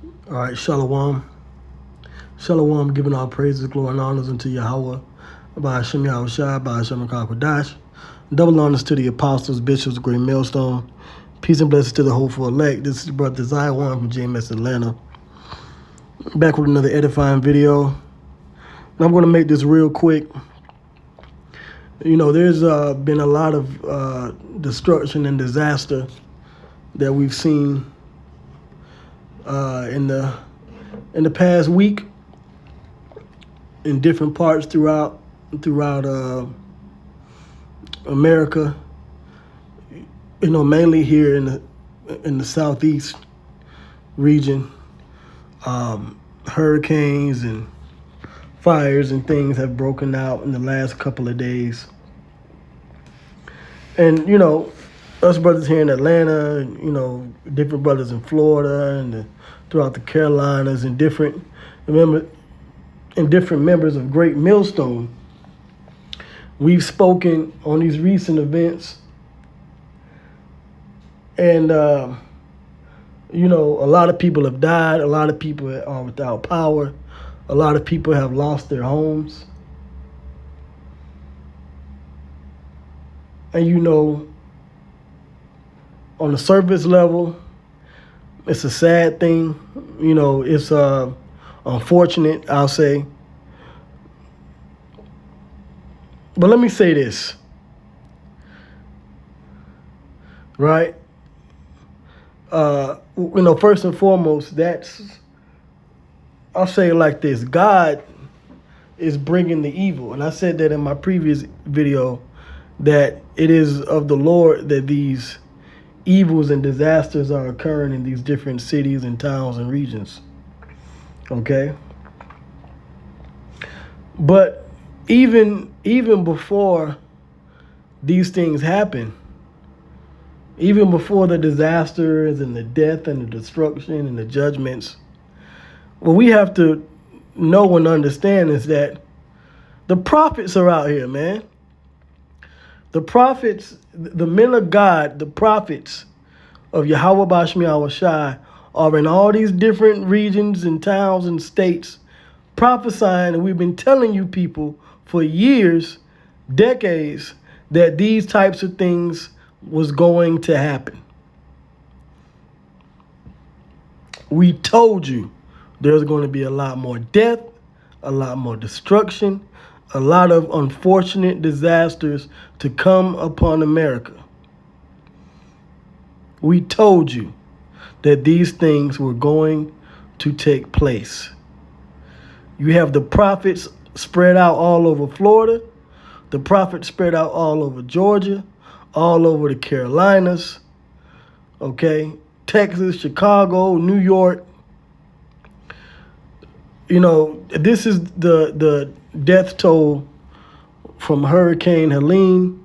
All right, Shalom. Shalom, giving all praises, glory, and honors unto Yahweh, by Hashem Yahushua, by Hashem Kodash. Double honors to the apostles, bishops, the great millstone. Peace and blessings to the hopeful elect. This is Brother Zion from JMS Atlanta. Back with another edifying video. And I'm going to make this real quick. You know, there's been a lot of destruction and disaster that we've seen in the past week in different parts throughout America. You know, mainly here in the southeast region. Hurricanes and fires and things have broken out in the last couple of days. And, you know, us brothers here in Atlanta, you know, different brothers in Florida and throughout the Carolinas and different members of Great Millstone, we've spoken on these recent events. And, you know, a lot of people have died. A lot of people are without power. A lot of people have lost their homes. And, you know, on the surface level, it's a sad thing. You know, it's unfortunate, I'll say. But let me say this, right? You know, first and foremost, I'll say it like this: God is bringing the evil. And I said that in my previous video, that it is of the Lord that these evils and disasters are occurring in these different cities and towns and regions. Okay? But even before these things happen, even before the disasters and the death and the destruction and the judgments, what we have to know and understand is that the prophets are out here, man. The prophets, the men of God, the prophets of Yahweh Bashmi Awashai are in all these different regions and towns and states prophesying, and we've been telling you people for years, decades, that these types of things was going to happen. We told you there's going to be a lot more death, a lot more destruction, a lot of unfortunate disasters to come upon America. We told you that these things were going to take place. You have the prophets spread out all over Florida, the prophets spread out all over Georgia, all over the Carolinas, okay, Texas, Chicago, New York. You know, this is the death toll from Hurricane Helene.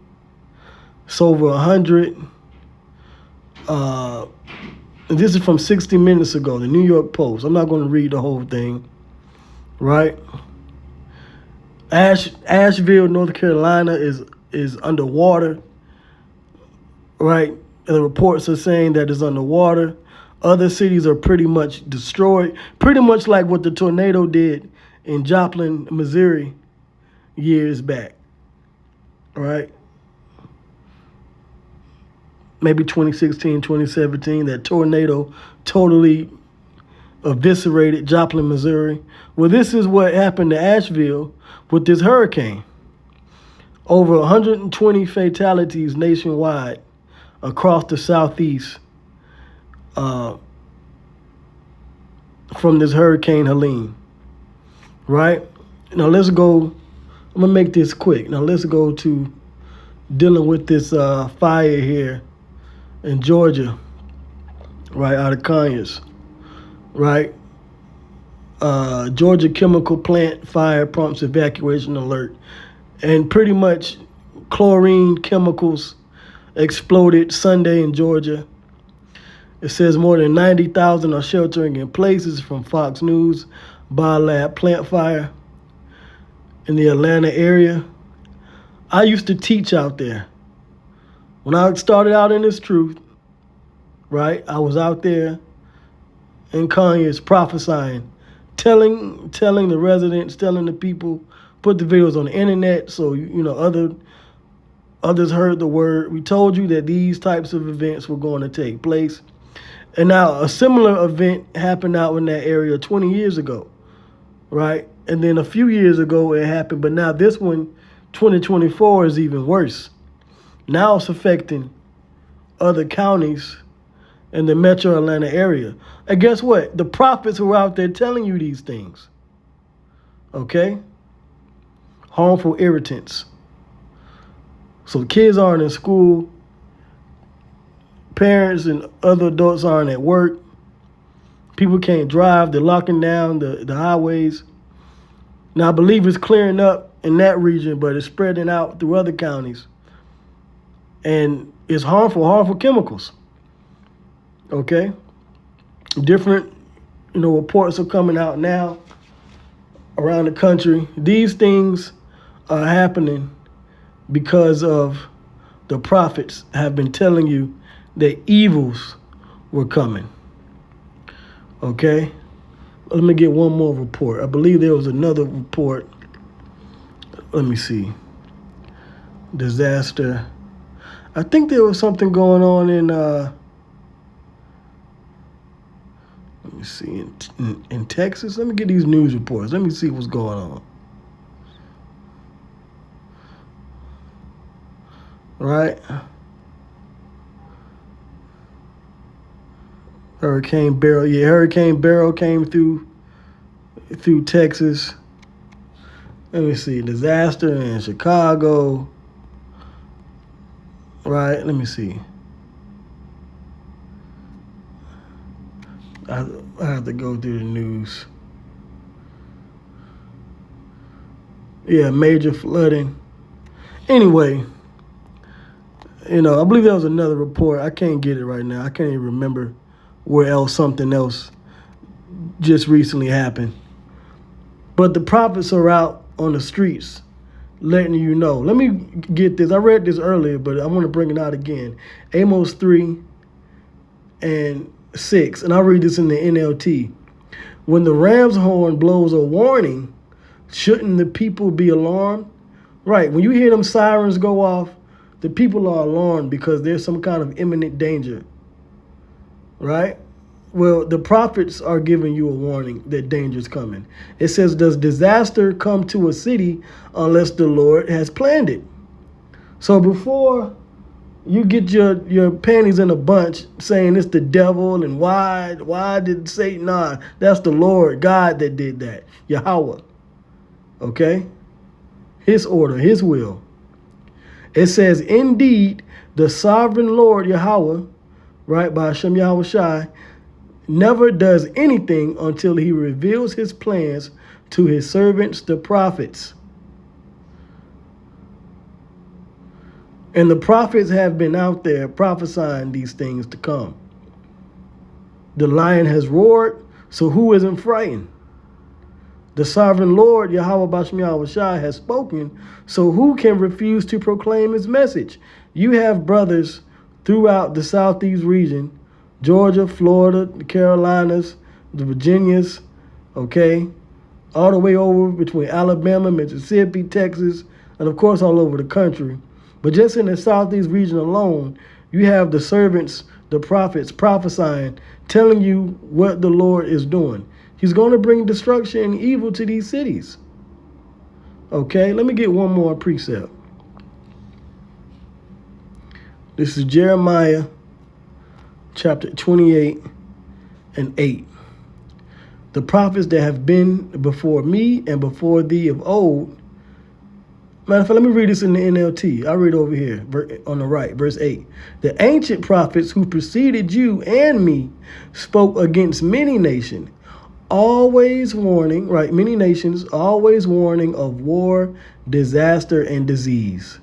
It's over 100. This is from 60 minutes ago, the New York Post. I'm not going to read the whole thing, right? Asheville, North Carolina is underwater, right? And the reports are saying that it's underwater. Other cities are pretty much destroyed, pretty much like what the tornado did in Joplin, Missouri, years back, right? Maybe 2016, 2017, that tornado totally eviscerated Joplin, Missouri. Well, this is what happened to Asheville with this hurricane. Over 120 fatalities nationwide across the southeast from this Hurricane Helene, right? Now let's go, I'm going to make this quick. Now let's go to dealing with this fire here in Georgia, right, out of Conyers, right? Georgia chemical plant fire prompts evacuation alert. And pretty much chlorine chemicals exploded Sunday in Georgia. It says more than 90,000 are sheltering in places from Fox News Biolab plant fire in the Atlanta area. I used to teach out there. When I started out in this truth, right, I was out there and Kanye's prophesying, telling the residents, telling the people, put the videos on the internet so others heard the word. We told you that these types of events were going to take place. And now a similar event happened out in that area 20 years ago, right? And then a few years ago it happened, but now this one, 2024, is even worse. Now it's affecting other counties in the metro Atlanta area. And guess what? The prophets were out there telling you these things. Okay? Harmful irritants. So kids aren't in school. Parents and other adults aren't at work. People can't drive. They're locking down the highways. Now, I believe it's clearing up in that region, but it's spreading out through other counties. And it's harmful chemicals. Okay? Different, reports are coming out now around the country. These things are happening because of the prophets have been telling you that evils were coming. Okay? Let me get one more report. I believe there was another report. Let me see. Disaster. I think there was something going on in, let me see, in Texas. Let me get these news reports. Let me see what's going on. Right? Hurricane Beryl. Yeah, Hurricane Beryl came through Texas. Let me see. Disaster in Chicago. Right, let me see. I have to go through the news. Yeah, major flooding. Anyway, I believe there was another report. I can't get it right now. I can't even remember where else something else just recently happened. But the prophets are out on the streets letting you know. Let me get this. I read this earlier, but I want to bring it out again. Amos 3 and 6, and I'll read this in the NLT. When the ram's horn blows a warning, shouldn't the people be alarmed? Right, when you hear them sirens go off, the people are alarmed because there's some kind of imminent danger. Right? Well, the prophets are giving you a warning that danger's coming. It says, does disaster come to a city unless the Lord has planned it? So before you get your panties in a bunch saying it's the devil and why did Satan? Nah, that's the Lord God that did that. Yahweh. Okay? His order, his will. It says, indeed, the sovereign Lord Yahweh, right, by Hashem Yahweh Shai, never does anything until he reveals his plans to his servants, the prophets. And the prophets have been out there prophesying these things to come. The lion has roared, so who isn't frightened? The sovereign Lord, Yahweh Bashem Yahweh Shai, has spoken, so who can refuse to proclaim his message? You have brothers throughout the Southeast region, Georgia, Florida, the Carolinas, the Virginias, okay, all the way over between Alabama, Mississippi, Texas, and of course all over the country. But just in the Southeast region alone, you have the servants, the prophets prophesying, telling you what the Lord is doing. He's going to bring destruction and evil to these cities. Okay, let me get one more precept. This is Jeremiah chapter 28 and 8. The prophets that have been before me and before thee of old. Matter of fact, let me read this in the NLT. I'll read over here on the right, verse 8. The ancient prophets who preceded you and me spoke against many nations, always warning, right? Many nations, always warning of war, disaster, and disease.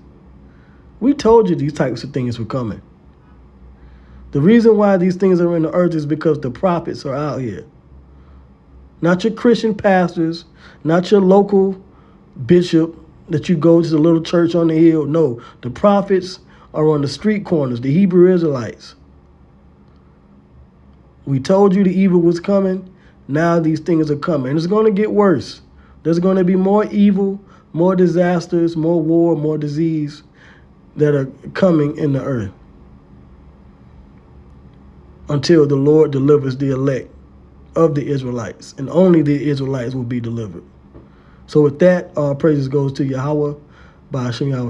We told you these types of things were coming. The reason why these things are in the earth is because the prophets are out here. Not your Christian pastors, not your local bishop that you go to the little church on the hill. No, the prophets are on the street corners, the Hebrew Israelites. We told you the evil was coming. Now these things are coming. And it's going to get worse. There's going to be more evil, more disasters, more war, more disease that are coming in the earth until the Lord delivers the elect of the Israelites. And only the Israelites will be delivered. So with that, praises goes to Yahweh, by Hashem Yahweh.